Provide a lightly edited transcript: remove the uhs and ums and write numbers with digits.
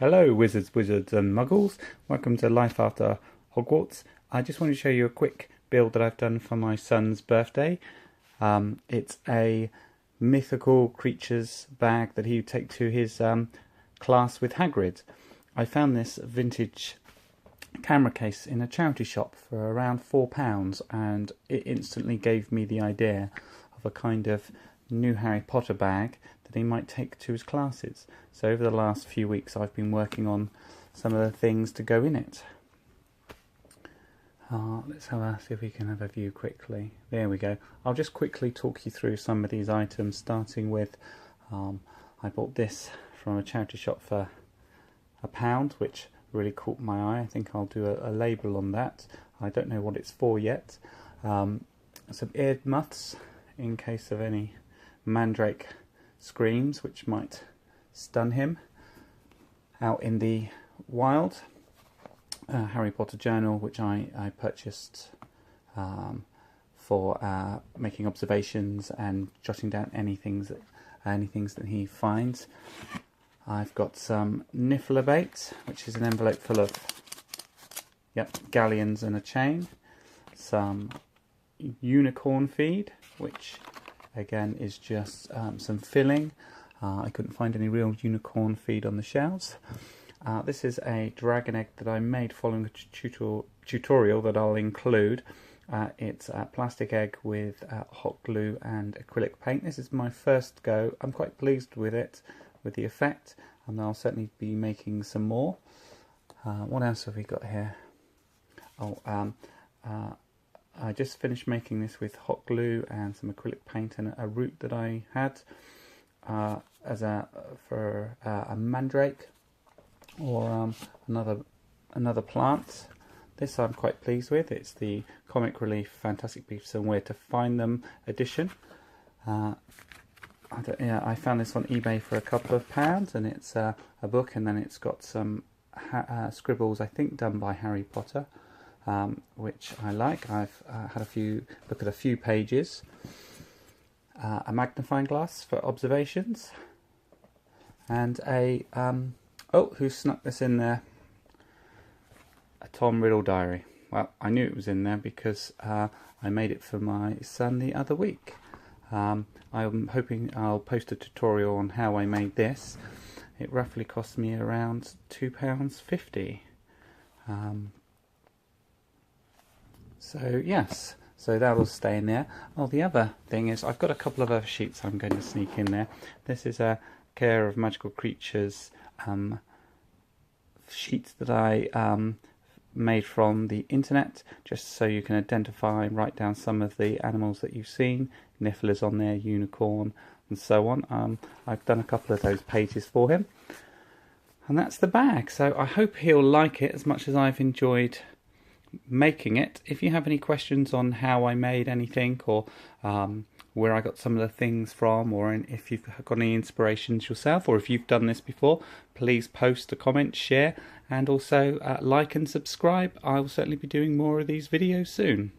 Hello wizards, wizards and muggles. Welcome to Life After Hogwarts. I just want to show you a quick build that I've done for my son's birthday. It's a mythical creatures bag that he would take to his class with Hagrid. I found this vintage camera case in a charity shop for around £4 and it instantly gave me the idea of a kind of new Harry Potter bag that he might take to his classes. So over the last few weeks I've been working on some of the things to go in it. Let's see if we can have a view quickly. There we go. I'll just quickly talk you through some of these items, starting with I bought this from a charity shop for £1, which really caught my eye. I think I'll do a label on that. I don't know what it's for yet. Some ear muffs in case of any mandrake screams which might stun him out in the wild. Harry Potter journal which I purchased for making observations and jotting down any things that he finds. I've got some niffler bait, which is an envelope full of galleons and a chain. Some unicorn feed, which again is just some filling. I couldn't find any real unicorn feed on the shelves. This is a dragon egg that I made following a tutorial that I'll include. It's a plastic egg with hot glue and acrylic paint. This is my first go. I'm quite pleased with it, with the effect, and I'll certainly be making some more. What else have we got here? I just finished making this with hot glue and some acrylic paint and a root that I had for a mandrake or another plant. This I'm quite pleased with. It's the Comic Relief Fantastic Beasts and Where to Find Them edition. I found this on eBay for a couple of pounds, and it's a book, and then it's got some scribbles, I think, done by Harry Potter, which I like. I've had look at a few pages. A magnifying glass for observations, and who snuck this in there? A Tom Riddle diary. Well, I knew it was in there because I made it for my son the other week. I'm hoping I'll post a tutorial on how I made this. It roughly cost me around £2.50. So yes, so that'll stay in there. Oh, the other thing is I've got a couple of other sheets I'm going to sneak in there. This is a Care of Magical Creatures sheets that I made from the internet, just so you can identify and write down some of the animals that you've seen. Niffler's on there, unicorn, and so on. I've done a couple of those pages for him, and that's the bag. So I hope he'll like it as much as I've enjoyed making it. If you have any questions on how I made anything, or where I got some of the things from, or if you've got any inspirations yourself, or if you've done this before, please post a comment, share, and also like and subscribe. I will certainly be doing more of these videos soon.